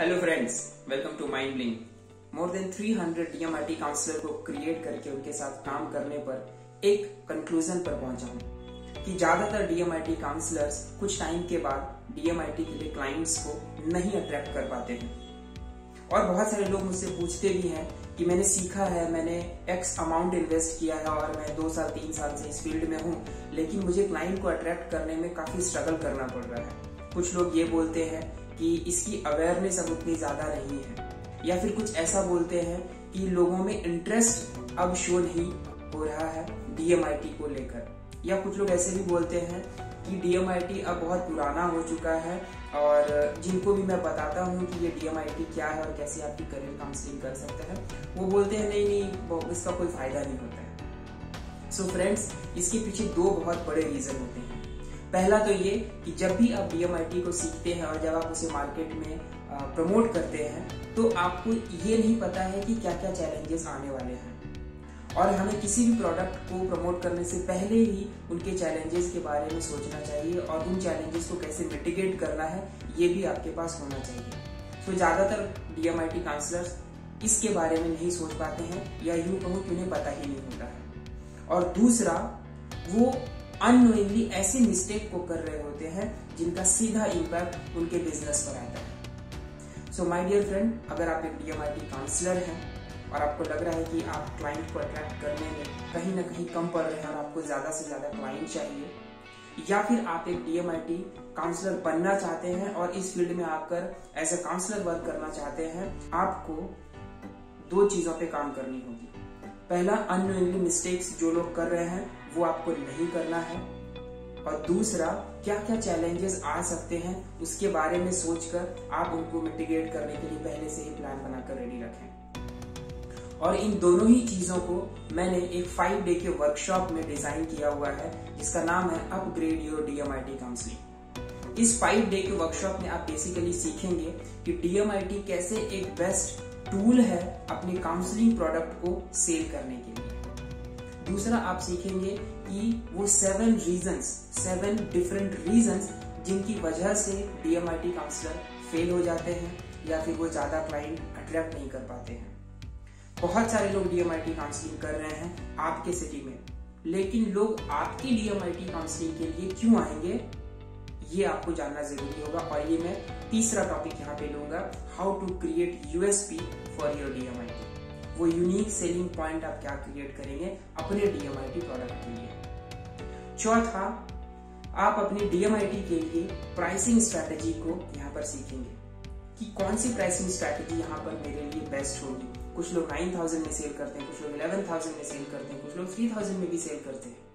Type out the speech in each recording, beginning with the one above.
Hello friends, welcome to mind blink. More than 300 DMIT counsellor को create करके उनके साथ काम करने पर एक कंक्लूजन पर पहुंचा हूं कि ज्यादातर डीएमआईटी काउंसलर्स कुछ टाइम के बाद डीएमआईटी के लिए क्लाइंट्स को नहीं अट्रैक्ट कर पाते हैं। और बहुत सारे लोग मुझसे पूछते भी हैं कि मैंने सीखा है, मैंने एक्स अमाउंट इन्वेस्ट किया है और मैं 2 साल 3 साल से इस फील्ड में हूं, लेकिन मुझे क्लाइंट को अट्रैक्ट करने में काफी स्ट्रगल करना पड़ रहा है। कुछ लोग ये बोलते हैं कि इसकी अवेयरनेस अब उतनी ज्यादा नहीं है, या फिर कुछ ऐसा बोलते हैं कि लोगों में इंटरेस्ट अब शो नहीं हो रहा है डीएमआईटी को लेकर, या कुछ लोग ऐसे भी बोलते हैं कि डीएमआईटी अब बहुत पुराना हो चुका है। और जिनको भी मैं बताता हूँ कि ये डीएमआईटी क्या है और कैसे आपकी करियर काउंसलिंग कर सकते हैं, वो बोलते हैं नहीं, इसका कोई फायदा नहीं होता है। सो फ्रेंड्स, इसके पीछे 2 बहुत बड़े रीजन होते हैं। पहला तो ये कि जब भी आप डीएमआईटी को सीखते हैं और जब आप उसे मार्केट में प्रमोट करते हैं तो आपको ये नहीं पता है कि क्या क्या चैलेंजेस आने वाले हैं, और हमें किसी भी प्रोडक्ट को प्रमोट करने से पहले ही उनके चैलेंजेस के बारे में सोचना चाहिए और उन चैलेंजेस को कैसे मिटिगेट करना है ये भी आपके पास होना चाहिए। तो ज्यादातर डीएमआईटी काउंसलर्स इसके बारे में नहीं सोच पाते हैं, या यूं कहूं कि उन्हें पता ही नहीं होता है। और दूसरा, वो अननोइंगली ऐसे मिस्टेक को कर रहे होते हैं जिनका सीधा इम्पैक्ट उनके बिजनेस पर आता है। सो माय डियर फ्रेंड, अगर आप एक डीएमआईटी काउंसलर हैं और आपको लग रहा है कि आप क्लाइंट को अट्रैक्ट करने में कहीं ना कहीं कम पड़ रहे हैं और आपको ज्यादा से ज्यादा क्लाइंट चाहिए, या फिर आप एक डीएमआईटी काउंसलर बनना चाहते हैं और इस फील्ड में आकर एज ए काउंसलर वर्क करना चाहते हैं, आपको 2 चीजों पे काम करनी होगी। पहला, अननोइंगली मिस्टेक्स जो लोग कर रहे हैं वो आपको नहीं करना है, और दूसरा, क्या क्या चैलेंजेस आ सकते हैं उसके बारे में सोचकर आप उनको मिटिगेट करने के लिए पहले से ही प्लान बनाकर रेडी रखें। और इन दोनों ही चीजों को मैंने एक 5 डे के वर्कशॉप में डिजाइन किया हुआ है, जिसका नाम है अपग्रेड योर डीएमआईटी काउंसलिंग। इस 5 डे के वर्कशॉप में आप बेसिकली सीखेंगे कि डीएमआईटी कैसे एक बेस्ट टूल है अपनी काउंसलिंग प्रोडक्ट को सेल करने के लिए। दूसरा, आप सीखेंगे कि वो 7 डिफरेंट रीजंस जिनकी वजह से डीएमआईटी काउंसलर फेल हो जाते हैं या फिर वो ज्यादा क्लाइंट अट्रैक्ट नहीं कर पाते हैं। बहुत सारे लोग डीएमआईटी काउंसलिंग कर रहे हैं आपके सिटी में, लेकिन लोग आपकी डीएमआईटी काउंसलिंग के लिए क्यों आएंगे ये आपको जानना जरूरी होगा। और ये मैं तीसरा टॉपिक यहाँ पे लूंगा, how to create USP for your DMIT. वो यूनिक सेलिंग पॉइंट आप क्या क्रिएट करेंगे अपने डीएमआईटी प्रोडक्ट के लिए। चौथा, आप अपनी डीएमआईटी के लिए प्राइसिंग स्ट्रैटेजी को यहाँ पर सीखेंगे कि कौन सी प्राइसिंग स्ट्रैटेजी यहाँ पर मेरे लिए बेस्ट होगी। कुछ लोग 9,000 में सेल करते हैं, कुछ लोग 11,000 में सेल करते हैं, कुछ लोग 3,000 में भी सेल करते हैं।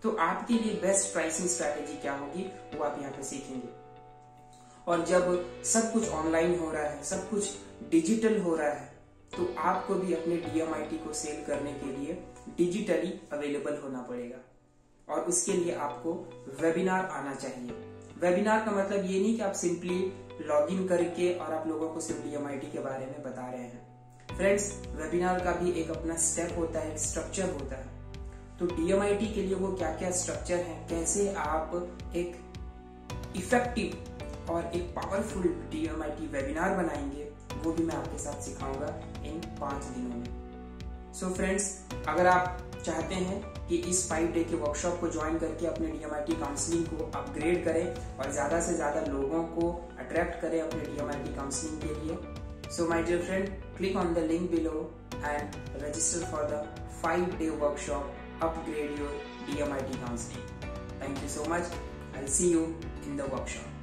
तो आपके लिए बेस्ट प्राइसिंग स्ट्रैटेजी क्या होगी वो आप यहाँ पे सीखेंगे। और जब सब कुछ ऑनलाइन हो रहा है, सब कुछ डिजिटल हो रहा है, तो आपको भी अपने डीएमआईटी को सेल करने के लिए डिजिटली अवेलेबल होना पड़ेगा, और उसके लिए आपको वेबिनार आना चाहिए। वेबिनार का मतलब ये नहीं कि आप सिंपली लॉग इन करके और आप लोगों को सिर्फ डीएमआईटी के बारे में बता रहे हैं। फ्रेंड्स, वेबिनार का भी एक अपना स्टेप होता है, एक स्ट्रक्चर होता है। तो डीएमआईटी के लिए वो क्या क्या स्ट्रक्चर है, कैसे आप एक इफेक्टिव और एक पावरफुल डीएमआईटी वेबिनार बनाएंगे, वो भी मैं आपके साथ सिखाऊंगा इन 5 दिनों में। सो फ्रेंड्स, अगर आप चाहते हैं कि इस 5 डे के वर्कशॉप को ज्वाइन करके अपने डीएमआईटी काउंसलिंग को अपग्रेड करें और ज्यादा से ज्यादा लोगों को अट्रैक्ट करें अपने डीएमआईटी काउंसलिंग के लिए, so my dear friend, click on the link below and register for the 5 day workshop upgrade your DMIT counselling. Thank you so much. I'll see you in the workshop.